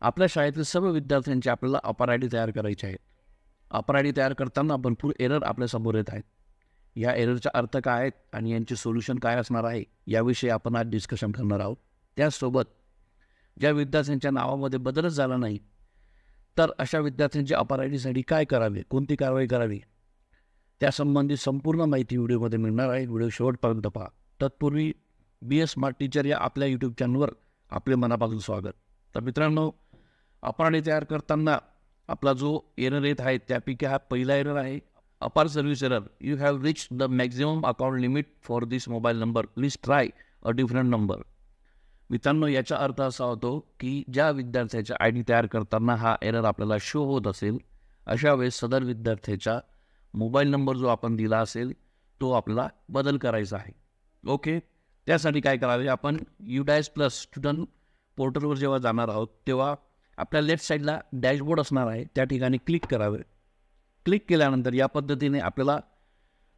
आपल्या शाळेतील सर्व विद्यार्थ्यांची आपल्याला अपर आय डी तयार करायची आहेत. अपर आय डी तयार करताना भरपूर एरर आपल्यासमोर येत आहेत. या एररचा अर्थ काय आहेत आणि यांचे सोल्युशन काय असणार आहे याविषयी आपण आज डिस्कशन करणार आहोत. त्याचसोबत ज्या विद्यार्थ्यांच्या नावामध्ये बदलच झाला नाही तर अशा विद्यार्थ्यांच्या अपर आय डीसाठी काय करावे, कोणती कारवाई करावी, त्यासंबंधी संपूर्ण माहिती व्हिडिओमध्ये मिळणार आहे. व्हिडिओ शेवटपर्यंत पहा. तत्पूर्वी BS स्मार्ट टीचर या आपल्या यूट्यूब चॅनलवर आपले मनापासून स्वागत. तर मित्रांनो, अपर आय डी तयार करताना आपला जो एरर येत आहे त्यापैकी हा पहिला एरर आहे, upper service error. You have reach the maximum account limit for this mobile number, please try a different number. मित्रांनो, याचा अर्थ असा होतो की ज्या विद्यार्थ्याचा आय डी तयार करताना हा एरर आपल्याला शो होत असेल अशा वेळेस सदर विद्यार्थ्याचा मोबाईल नंबर जो आपण दिला असेल तो आपल्याला बदल करायचा आहे. ओके, त्यासाठी काय करावे, आपण UDAS प्लस स्टुडंट पोर्टलवर जेव्हा जाणार आहोत तेव्हा आपल्या लेफ्ट साईडला डॅशबोर्ड असणार आहे, त्या ठिकाणी क्लिक करावे. क्लिक केल्यानंतर या पद्धतीने आपल्याला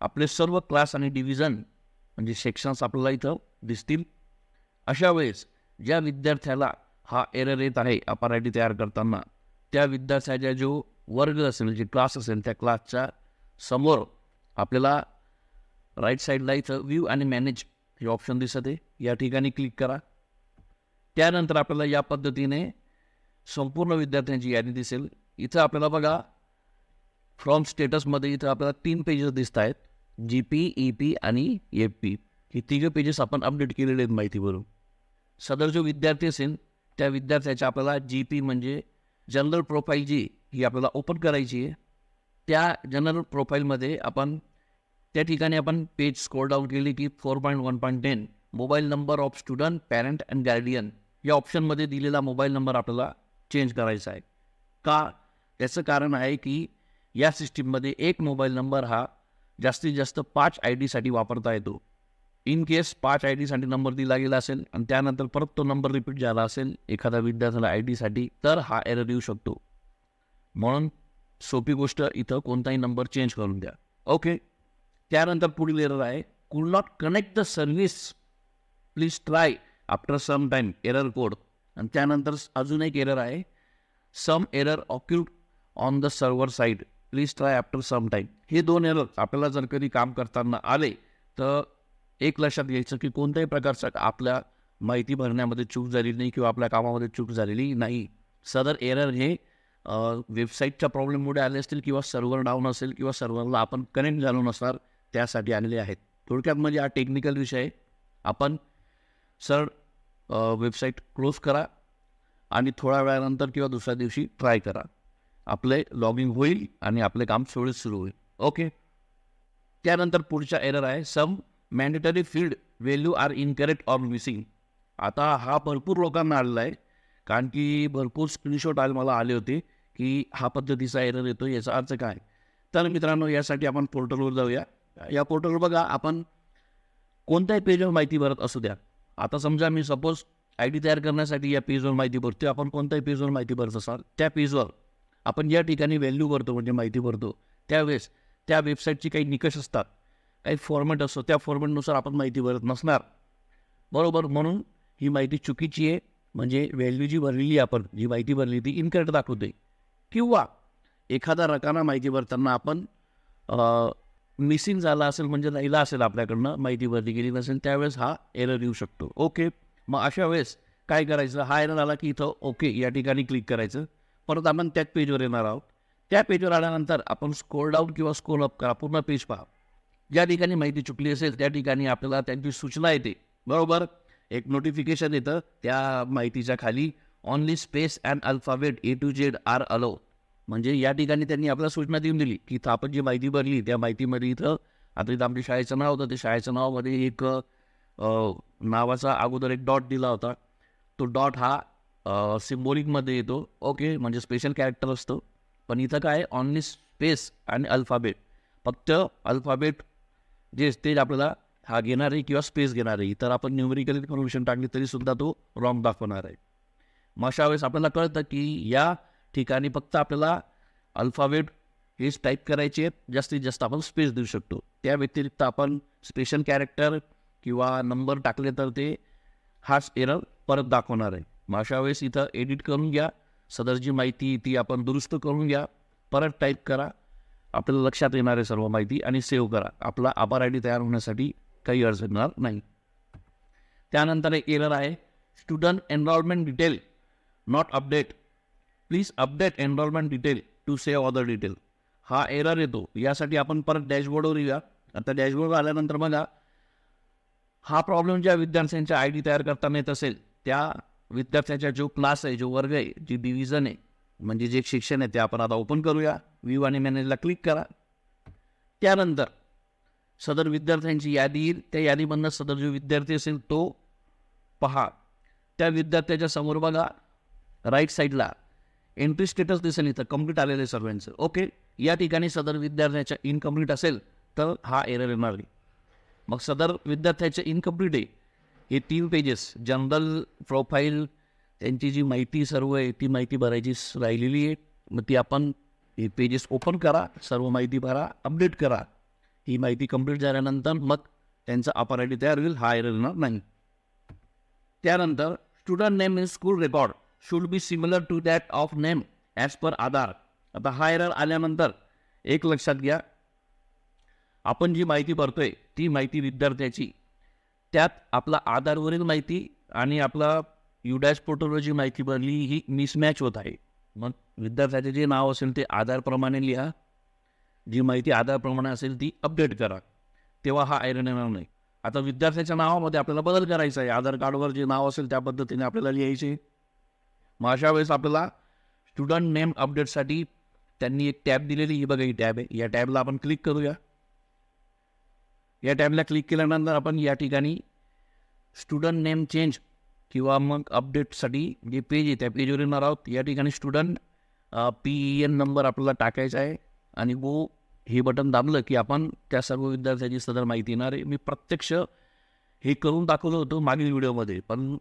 आपले सर्व क्लास आणि डिव्हिजन म्हणजे सेक्शन्स आपल्याला इथं दिसतील. अशा वेळेस ज्या विद्यार्थ्याला हा एरर येत आहे अपर आय डी तयार करताना त्या विद्यार्थ्याचा जो वर्ग असेल, जे क्लास असेल, त्या क्लासच्या समोर आपल्याला राईट साईडला इथं व्ह्यू आणि मॅनेज हे ऑप्शन दिसत आहे, या ठिकाणी क्लिक करा. त्यानंतर आपल्याला या पद्धतीने संपूर्ण विद्यार्थ्यांची यादी दिसेल. इथं आपल्याला बघा फ्रॉम स्टेटसमध्ये इथं आपल्याला 3 पेजेस दिसत आहेत, GP, EP आणि FP. हे 3 पेजेस आपण अपडेट केलेले आहेत माहितीवरून. सदर जो विद्यार्थी असेल त्या विद्यार्थ्याच्या आपल्याला GP म्हणजे जनरल प्रोफाईल जी ही आपल्याला ओपन करायची आहे. त्या जनरल प्रोफाईलमध्ये आपण त्या ठिकाणी आपण पेज स्क्रोल डाऊन केली की 4.1.10 mobile number of student, parent and guardian या ऑप्शनमध्ये दिलेला मोबाईल नंबर आपल्याला चेंज करायचा आहे. का? त्याचं कारण आहे की या सिस्टीममध्ये एक मोबाईल नंबर हा जास्तीत जास्त 5 आय डीसाठी वापरता येतो. इन केस 5 आय डीसाठी नंबर दिला गेला असेल आणि त्यानंतर परत तो नंबर रिपीट झाला असेल एखाद्या विद्यार्थ्याला आय डीसाठी तर हा एरर येऊ शकतो. म्हणून सोपी गोष्ट, इथं कोणताही नंबर चेंज करून द्या. ओके, त्यानंतर पुढील एरर आहे, could not connect the service, please try after some time, error code. आणि त्यानंतर अजून एक एरर आहे, some error occurred on the server side, please try after some time. हे 2 एरर आपल्याला जर कधी काम करताना आले तर एक लक्षात घ्यायचं की कोणत्याही प्रकारचं आपल्या माहिती भरण्यामध्ये चूक झालेली नाही किंवा आपल्या कामामध्ये चूक झालेली नाही. सदर एरर हे वेबसाईटच्या प्रॉब्लेममुळे आले असतील किंवा सर्व्हर डाऊन असेल किंवा सर्व्हरला आपण कनेक्ट झालो नसणार त्यासाठी आलेले आहेत. थोडक्यात म्हणजे हा टेक्निकल विषय आहे. आपण सर वेबसाईट क्लोज करा आणि थोड्या वेळानंतर किंवा दुसऱ्या दिवशी ट्राय करा, आपले लॉगिंग होईल आणि आपले काम सुरळीत सुरू होईल. ओके, त्यानंतर पुढचा एरर आहे, some mandatory field value are incorrect or missing. आता हा भरपूर लोकांना आलेला आहे, कारण की भरपूर स्क्रीनशॉट मला आले होते की हा पद्धतीचा एरर येतो, याचा अर्थ काय. तर मित्रांनो, यासाठी आपण पोर्टलवर जाऊया. या पोर्टलवर बघा, आपण कोणत्याही पेजवर माहिती भरत असू द्या. आता समजा मी सपोज आय डी तयार करण्यासाठी या पेजवर माहिती भरतो, आपण कोणत्याही पेजवर माहिती भरत असाल त्या पेजवर आपण या ठिकाणी व्हॅल्यू भरतो म्हणजे माहिती भरतो, त्यावेळेस त्या वेबसाईटची काही निकष असतात, काही फॉर्मॅट असतो, त्या फॉर्मॅटनुसार आपण माहिती भरत नसणार, बरोबर. म्हणून ही माहिती चुकीची आहे, म्हणजे व्हॅल्यू जी भरलेली आपण जी माहिती भरली ती इनकरेक्ट दाखवते. किंवा एखादा रकाना माहिती भरताना आपण मिसिंग झाला असेल म्हणजे राहिला असेल आपल्याकडनं, माहिती भरली गेली नसेल, त्यावेळेस हा एरर येऊ शकतो. ओके, मग अशा वेळेस काय करायचं, हा एरर आला की इथं ओके या ठिकाणी क्लिक करायचं. परत आपण त्याच पेजवर येणार आहोत. त्या पेजवर आल्यानंतर आपण स्क्रोल डाऊन किंवा स्क्रोल अप करा, पूर्ण पेज पहा. ज्या ठिकाणी माहिती चुकली असेल त्या ठिकाणी आपल्याला त्यांची सूचना येते, बरोबर. एक नोटिफिकेशन येतं, त्या माहितीच्या खाली only space and alphabet A to Z are allowed. म्हणजे या ठिकाणी त्यांनी आपल्याला सूचना देऊन दिली की इथं आपण जी माहिती भरली त्या माहितीमध्ये इथं आता इथं आमच्या शाळेचं नाव होतं, ते शाळेच्या नावामध्ये एक नावाचा अगोदर एक डॉट दिला होता, तो डॉट हा सिम्बॉलिकमध्ये येतो. ओके, म्हणजे स्पेशल कॅरेक्टर असतो. पण इथं काय, ओनली स्पेस आणि अल्फाबेट, फक्त अल्फाबेट जे ते आपल्याला हा घेणार आहे किंवा स्पेस घेणार आहे. तर आपण न्यूमेरिकल इन्फॉर्मेशन टाकली तरीसुद्धा तो रॉंग दाखवणार आहे. मग अशा वेळेस आपल्याला कळतं की या ठिकाणी फक्त आपल्याला अल्फाबेट हेच टाईप करायचे आहेत, जास्तीत जास्त आपण स्पेस देऊ शकतो. त्या व्यतिरिक्त आपण स्पेशल कॅरेक्टर किंवा नंबर टाकले तर ते हाच एरर परत दाखवणार आहे. मग अशा वेळेस इथं एडिट करून घ्या सदर जी माहिती ती आपण दुरुस्त करून घ्या, परत टाईप करा, आपल्याला लक्षात येणार आहे सर्व माहिती आणि सेव्ह करा. आपला आभार आय डी तयार होण्यासाठी काही अडचण येणार नाही. त्यानंतर एक एरर आहे, student enrollment detail not update, please update enrollment detail to save other detail. हा एरर येतो. यासाठी आपण परत डॅशबोर्डवर येऊया. आता डॅशबोर्डवर आल्यानंतर बघा, हा प्रॉब्लेम ज्या विद्यार्थ्यांच्या आय डी तयार करताना येत असेल त्या विद्यार्थ्याचा जो क्लास आहे, जो वर्ग आहे, जी डिव्हिजन आहे, म्हणजे जे शिक्षण आहे ते आपण आता ओपन करूया. व्ह्यू आणि मॅनेजला क्लिक करा. त्यानंतर सदर विद्यार्थ्यांची यादी येईल. त्या यादीमधनं सदर जो विद्यार्थी असेल तो पहा. त्या विद्यार्थ्याच्या समोर बघा राईट साईडला एंट्री स्टेटस दिसेल, इथं कंप्लीट आलेले सर्वांचं. ओके, या ठिकाणी सदर विद्यार्थ्याच्या इनकम्प्लीट असेल तर हा एरर येणार नाही. मग सदर विद्यार्थ्याचे इनकम्प्लीट आहे हे 3 पेजेस, जनरल, प्रोफाईल, त्यांची जी माहिती सर्व आहे ती माहिती भरायची राहिलेली आहे. मग ती आपण हे पेजेस ओपन करा, सर्व माहिती भरा, अपडेट करा. ही माहिती कंप्लीट झाल्यानंतर मग त्यांचा आभार आय डी तयार होईल, हा एरर येणार नाही. त्यानंतर student name in school record should be similar to that of name as per Aadhaar. आता हा एरर आल्यानंतर एक लक्षात घ्या, आपण जी माहिती भरतोय ती माहिती विद्यार्थ्याची, त्यात आपला आधारवरील माहिती आणि आपला UDAS पोर्टलवर जी माहिती भरली ही मिसमॅच होत आहे. मग विद्यार्थ्याचे जे नाव असेल ते आधारप्रमाणे लिहा, जी माहिती आधारप्रमाणे असेल ती अपडेट करा, तेव्हा हा एरर येणार नाही. आता विद्यार्थ्याच्या नावामध्ये आपल्याला बदल करायचा आहे. आधार कार्डवर जे नाव असेल त्या पद्धतीने आपल्याला लिहायचे. मग अशा वेळेस आपल्याला स्टुडंट नेम अपडेटसाठी त्यांनी एक टॅब दिलेली, ही बघा ही टॅब आहे. या टॅबला आपण क्लिक करूया. या टॅबला क्लिक केल्यानंतर आपण या ठिकाणी स्टुडंट नेम चेंज किंवा मग अपडेटसाठी जे पेज आहे त्या पेजवर येणार आहोत. या ठिकाणी स्टुडंट PEN नंबर आपल्याला टाकायचा आहे आणि वो हे बटन दाबलं की आपण त्या सर्व विद्यार्थ्याची सदर माहिती येणार आहे. मी प्रत्यक्ष हे करून दाखवलं होतं मागील व्हिडिओमध्ये, पण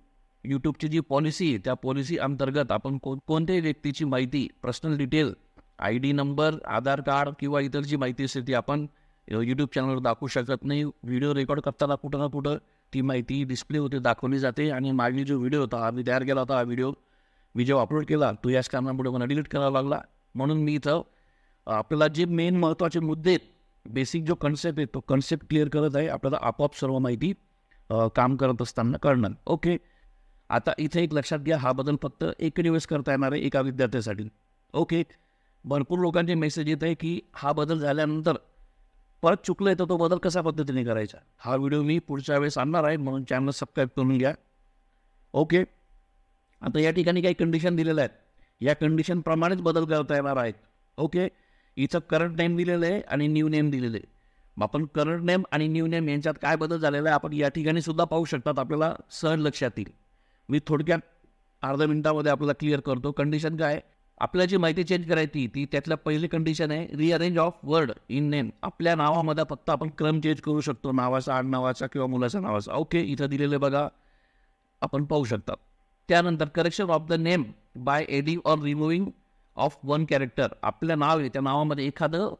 यूट्यूबची जी पॉलिसी आहे त्या पॉलिसी अंतर्गत आपण कोणत्याही व्यक्तीची माहिती, पर्सनल डिटेल, ID नंबर, आधार कार्ड किंवा इतर जी माहिती असेल ती आपण यूट्यूब चॅनलवर दाखवू शकत नाही. व्हिडिओ रेकॉर्ड करताना कुठं ना कुठं ती माहिती डिस्प्ले होते, दाखवली जाते. आणि मागील जो व्हिडिओ होता, आम्ही तयार केला होता, हा व्हिडिओ मी जेव्हा अपलोड केला तो याच कारणामुळे मला डिलीट करावा लागला. म्हणून मी इथं आपल्याला जे मेन महत्त्वाचे मुद्दे आहेत, बेसिक जो कन्सेप्ट आहे तो कन्सेप्ट क्लिअर करत आहे. आपल्याला आपोआप सर्व माहिती काम करत असताना कळणार. ओके, आता इथे एक लक्षात घ्या, हा बदल फक्त एक दिवस करता येणार आहे एका विद्यार्थ्यासाठी. ओके, भरपूर लोकांचे मेसेज येत आहे की हा बदल झाल्यानंतर परत चुकलं आहे तर तो बदल कशा पद्धतीने करायचा. हा व्हिडिओ मी पुढच्या वेळेस आणणार आहे, म्हणून चॅनल सबस्क्राईब करून घ्या. ओके, आता या ठिकाणी काही कंडिशन दिलेल्या आहेत, या कंडिशनप्रमाणेच बदल करता येणार आहेत. ओके, इथं करंट नेम दिलेलं आहे आणि न्यू नेम दिलेलं आहे. मग आपण करंट नेम आणि न्यू नेम यांच्यात काय बदल झालेला आहे आपण या ठिकाणी सुद्धा पाहू शकतात, आपल्याला सहज लक्षात येईल. मी थोडक्यात अर्ध्या मिनिटामध्ये आपल्याला क्लिअर करतो. कंडिशन काय, आपल्याला जी माहिती चेंज करायची ती त्यातल्या पहिली कंडिशन आहे rearrange of word in name. आपल्या नावामध्ये फक्त आपण क्रम चेंज करू शकतो, नावाचा, आडनावाचा किंवा मुलाच्या नावाचा. ओके, इथं दिलेलं बघा, आपण पाहू शकता. त्यानंतर correction of the name by adding or removing of one character. आपलं नाव आहे, त्या नावामध्ये एखादं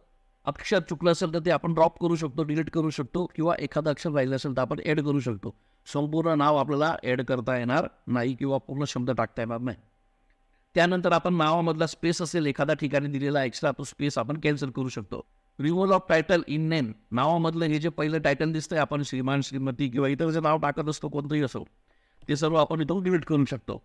अक्षर चुकलं असेल तर ते आपण ड्रॉप करू शकतो, डिलीट करू शकतो, किंवा एखादं अक्षर राहिलं असेल तर आपण ॲड करू शकतो. संपूर्ण नाव आपल्याला ॲड करता येणार नाही किंवा पूर्ण शब्द टाकता येणार नाही. त्यानंतर आपण नावामधला स्पेस असेल एखाद्या ठिकाणी दिलेला एक्स्ट्रा, तो स्पेस आपण कॅन्सल करू शकतो. Removal of title in name. नावामधलं हे जे पहिलं टायटल दिसतंय, आपण श्रीमान, श्रीमती किंवा इतर जे नाव टाकत असतो कोणतंही असो, ते सर्व आपण इथून डिलीट करू शकतो.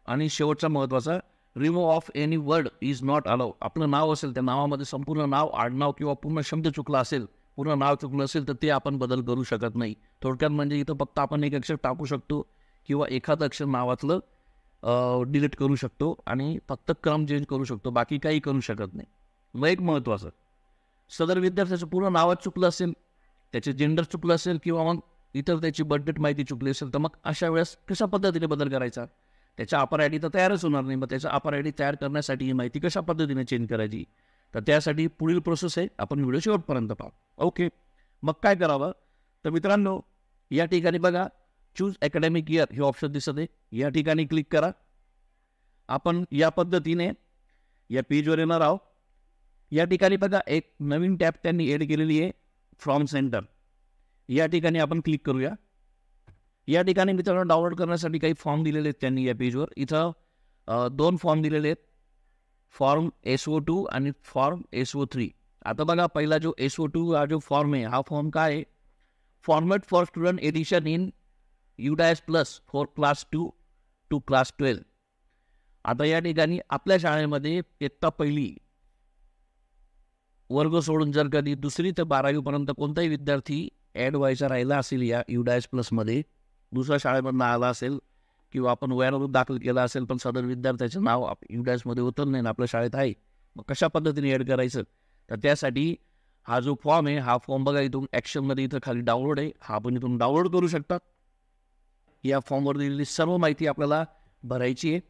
आणि शेवटचा महत्त्वाचा, remove of any word is not allow. आपलं नाव असेल त्या नावामध्ये संपूर्ण नाव, आडनाव किंवा पूर्ण शब्द चुकला असेल, पूर्ण नाव चुकलं असेल तर ते आपण बदल करू शकत नाही. थोडक्यात म्हणजे इथं फक्त आपण एक अक्षर टाकू शकतो किंवा एखादं अक्षर नावातलं डिलीट करू शकतो आणि फक्त क्रम चेंज करू शकतो, बाकी काही करू शकत नाही. मग एक महत्त्वाचं, सदर विद्यार्थ्याचं पूर्ण नावात चुकलं असेल, त्याचे जेंडर चुकलं असेल किंवा मग इतर त्याची बर्थडेट माहिती चुकली असेल तर मग अशा वेळेस कशा पद्धतीने बदल करायचा. त्याच्या आधार आय डी तर तयारच होणार नाही. मग त्याचा आधार आय डी तयार करण्यासाठी ही माहिती कशा पद्धतीने चेंज करायची, तर त्यासाठी पुढील प्रोसेस आहे, आपण व्हिडिओ शेवटपर्यंत पाहू. ओके, मग काय करावं तर मित्रांनो, या ठिकाणी बघा चूज अकॅडमिक इयर हे ऑप्शन दिसत आहे, या ठिकाणी क्लिक करा. आपण या पद्धतीने या पेजवर येणार आहोत. या ठिकाणी बघा एक नवीन टॅब त्यांनी ॲड केलेली आहे, फ्रॉम सेंटर. या ठिकाणी आपण क्लिक करूया. या ठिकाणी मित्रांनो डाउनलोड करण्यासाठी काही फॉर्म दिलेले आहेत त्यांनी या पेजवर. इथं 2 फॉर्म दिलेले आहेत. फॉर्म SO2 आणि फॉर्म SO3. आता बघा, पहिला जो SO2 हा जो फॉर्म आहे, हा फॉर्म काय आहे? Format for student addition in UDAS plus for class 2 to class 12. आता या ठिकाणी आपल्या शाळेमध्ये इयत्ता पहिली वर्ग सोडून जर कधी 2री ते 12वीपर्यंत कोणताही विद्यार्थी ॲड व्हायचा राहिला असेल या UDAS प्लसमध्ये, दुसऱ्या शाळेमधून आला असेल किंवा आपण वयानुरूप दाखल केला असेल, पण सदर विद्यार्थ्याचं नाव UDASमध्ये होतं नाही, आपल्या शाळेत आहे, मग कशा पद्धतीने ॲड करायचं? तर त्यासाठी हा जो फॉर्म आहे, हा फॉर्म बघा इथून ॲक्शनमध्ये इथं खाली डाउनलोड आहे, हा आपण इथून डाउनलोड करू शकता. या फॉर्मवर दिलेली सर्व माहिती आपल्याला भरायची आहे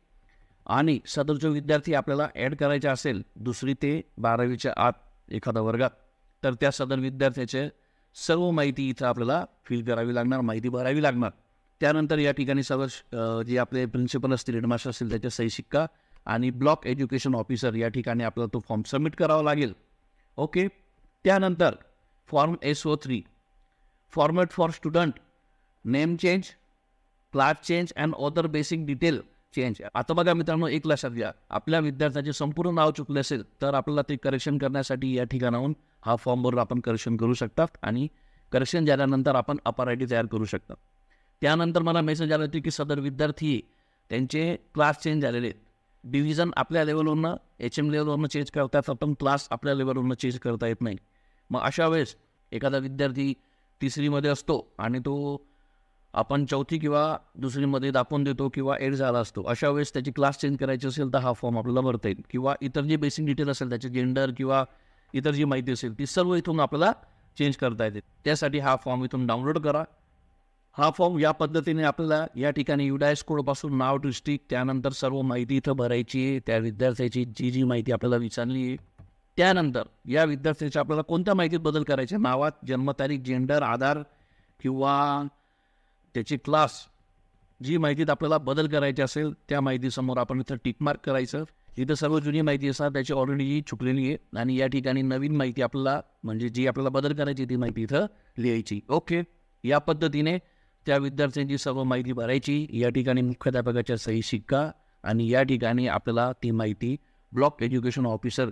आणि सदर जो विद्यार्थी आपल्याला ॲड करायचा असेल 2री ते 12वीच्या आत एखादा वर्गात, तर त्या सदर विद्यार्थ्याचे सर्व माहिती इथं आपल्याला फिल करावी लागणार, माहिती भरावी लागणार. त्यानंतर या ठिकाणी सर्व जे आपले प्रिन्सिपल असतील, हेडमास्टर असतील, त्याच्या सही शिक्का आणि ब्लॉक एज्युकेशन ऑफिसर या ठिकाणी आपल्याला तो फॉर्म सबमिट करावा लागेल. ओके. त्यानंतर form SO3, format for student name change, class change and other basic detail change. आता बघा मित्रांनो, एक लक्षात घ्या, आपल्या विद्यार्थ्याचे संपूर्ण नाव चुकले असेल तर आपल्याला ते करेक्शन करण्यासाठी या ठिकाणाहून हा फॉर्मवर आपण करेक्शन करू शकतात आणि करेक्शन झाल्यानंतर आपण अपर ID तयार करू शकता. त्यानंतर मला मेसेज आला होती की सदर विद्यार्थी त्यांचे क्लास चेंज झालेले आहेत. डिव्हिजन आपल्या लेवलवरनं HM लेवलवरनं चेंज करतात, आपण क्लास आपल्या लेवलवरनं चेंज करता येत नाही. मग अशा वेळेस एखादा विद्यार्थी 3रीमध्ये असतो आणि तो आपण 4थी किंवा 2रीमध्ये दाखवून देतो किंवा ॲड झाला असतो, अशा वेळेस त्याची क्लास चेंज करायची असेल तर हा फॉर्म आपल्याला भरता येईल. किंवा इतर जे बेसिक डिटेल असेल, त्याचे जेंडर किंवा इतर जी माहिती असेल ती सर्व इथून आपल्याला चेंज करता येते. त्यासाठी हा फॉर्म इथून डाउनलोड करा. हा फॉर्म या पद्धतीने आपल्याला या ठिकाणी UDAS कोडपासून नाव, डिस्ट्रिक्ट, त्यानंतर सर्व माहिती इथं भरायची आहे, त्या विद्यार्थ्याची जी माहिती आपल्याला विचारली आहे. त्यानंतर या विद्यार्थ्याच्या आपल्याला कोणत्या माहितीत बदल करायचे, नावात, जन्मतारीख, जेंडर, आधार किंवा त्याची क्लास, जी माहितीत आपल्याला बदल करायचे असेल त्या माहितीसमोर आपण इथं टिकमार्क करायचं. इथं सर्व जुनी माहिती असतात त्याची ऑलरेडी चुकलेली आहे आणि या ठिकाणी नवीन माहिती आपल्याला, म्हणजे जी आपल्याला बदल करायची ती माहिती इथं लिहायची. ओके. या पद्धतीने त्या विद्यार्थ्यांची सर्व माहिती भरायची. या ठिकाणी मुख्याध्यापकाच्या सही शिक्का आणि या ठिकाणी आपल्याला ती माहिती ब्लॉक एज्युकेशन ऑफिसर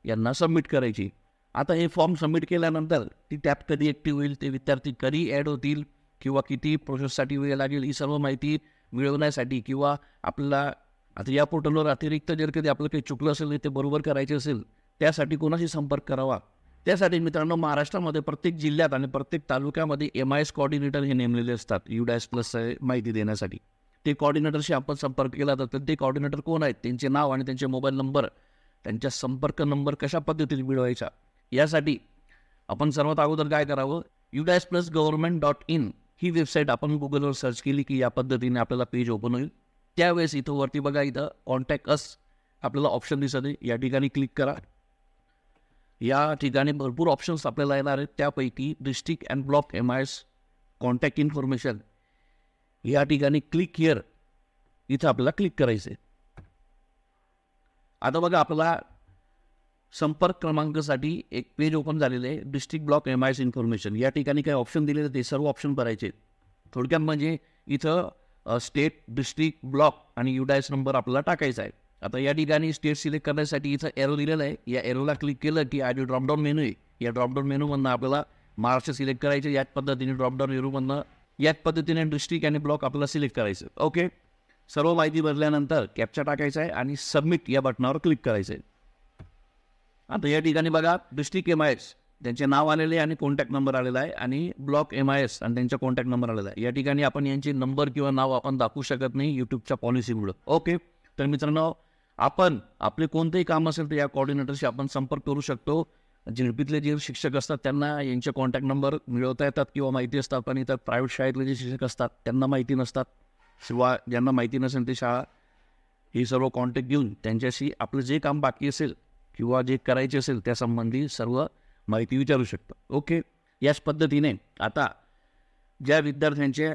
यांना सबमिट करायची. आता हे फॉर्म सबमिट केल्यानंतर ती टॅब कधी ॲक्टिव्ह होईल, ते विद्यार्थी कधी ॲड होतील किंवा किती प्रोसेससाठी वेळ लागेल, ही सर्व माहिती मिळवण्यासाठी किंवा आपल्याला आता या पोर्टलवर अतिरिक्त जर कधी आपलं काही चुकलं असेल ते बरोबर करायचे असेल, त्यासाठी कोणाशी संपर्क करावा? त्यासाठी मित्रांनो, महाराष्ट्रामध्ये प्रत्येक जिल्ह्यात आणि प्रत्येक तालुक्यामध्ये MIS कोऑर्डिनेटर हे नेमलेले असतात UDAS प्लस माहिती देण्यासाठी. ते कोऑर्डिनेटरशी आपण संपर्क केला तर ते कोऑर्डिनेटर कोण आहेत, त्यांचे नाव आणि त्यांचे मोबाईल नंबर, त्यांच्या संपर्क नंबर कशा पद्धतीने मिळवायचा, यासाठी आपण सर्वात अगोदर काय करावं, UDASPlusGovernment.in ही वेबसाईट आपण गुगलवर सर्च केली की या पद्धतीने आपल्याला पेज ओपन होईल. त्यावेळेस इथं वरती बघा, इथं कॉन्टॅक्ट अस आपल्याला ऑप्शन दिसत आहे, या ठिकाणी क्लिक करा. या ठिकाणी भरपूर ऑप्शन्स आपल्याला येणार आहेत, त्यापैकी district and block MIS contact information या ठिकाणी क्लिक हिअर, इथं आपल्याला क्लिक करायचं आहे. आता बघा, आपल्याला संपर्क क्रमांकासाठी एक पेज ओपन झालेलं आहे, डिस्ट्रिक्ट ब्लॉक MIS इन्फॉर्मेशन. या ठिकाणी काही ऑप्शन दिलेले ते सर्व ऑप्शन भरायचे. थोडक्यात म्हणजे इथं स्टेट, डिस्ट्रिक्ट, ब्लॉक आणि UDAS नंबर आपल्याला टाकायचा आहे. आता या ठिकाणी स्टेट सिलेक्ट करण्यासाठी इथं एरो दिलेला आहे, या एरोला क्लिक केलं की हा जो ड्रॉपडाऊन मेनू आहे, या ड्रॉपडाऊन मेनूमधनं आपल्याला महाराष्ट्र सिलेक्ट करायचे. याच पद्धतीने ड्रॉपडाऊन मेनूमधनं याच पद्धतीने डिस्ट्रिक्ट आणि ब्लॉक आपल्याला सिलेक्ट करायचं. ओके. सर्व माहिती भरल्यानंतर कॅप्चा टाकायचा आहे आणि सबमिट या बटनावर क्लिक करायचं आहे. आता या ठिकाणी बघा, डिस्ट्रिक्ट MIS त्यांचे नाव आलेले आणि कॉन्टॅक्ट नंबर आलेला आहे आणि ब्लॉक MIS आणि त्यांचा कॉन्टॅक्ट नंबर आलेला आहे. या ठिकाणी आपण यांचे नंबर किंवा नाव आपण दाखवू शकत नाही यूट्यूबच्या पॉलिसीमुळं. ओके. तर मित्रांनो, आपण आपले कोणतेही काम असेल तर या कोऑर्डिनेटरशी आपण संपर्क करू शकतो. झेडपीतले जे शिक्षक असतात त्यांना यांचे कॉन्टॅक्ट नंबर मिळवता येतात किंवा माहिती असतात, पण इतर प्रायव्हेट शाळेतले जे शिक्षक असतात त्यांना माहिती नसतात, किंवा ज्यांना माहिती नसेल ते शाळा ही सर्व कॉन्टॅक्ट घेऊन त्यांच्याशी आपलं जे काम बाकी असेल किंवा जे करायचे असेल त्यासंबंधी सर्व माहिती विचारू शकतो. ओके. याच पद्धतीने आता ज्या विद्यार्थ्यांच्या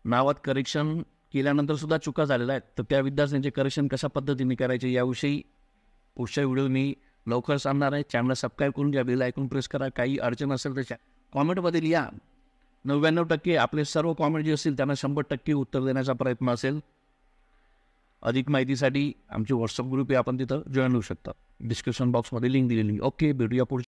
नावात करेक्शन केल्यानंतर सुद्धा चुका झालेल्या आहेत, तर त्या विद्यार्थ्यांचे करेक्शन कशा पद्धतीने करायचे याविषयी पुढच्या व्हिडिओ मी लवकर सांगणार आहे. चॅनल सबस्क्राईब करून घ्या, बेल आयकॉन प्रेस करा. काही अडचण असेल तर कॉमेंटमध्ये लिहा. 99% आपले सर्व कॉमेंट जे असतील त्यांना 100% उत्तर देण्याचा प्रयत्न असेल. अधिक माहितीसाठी आमची व्हॉट्सअप ग्रुप आहे, आपण तिथं जॉईन होऊ शकता. डिस्क्रिप्शन बॉक्समध्ये लिंक दिलेली. ओके, भेटूया पुढच्या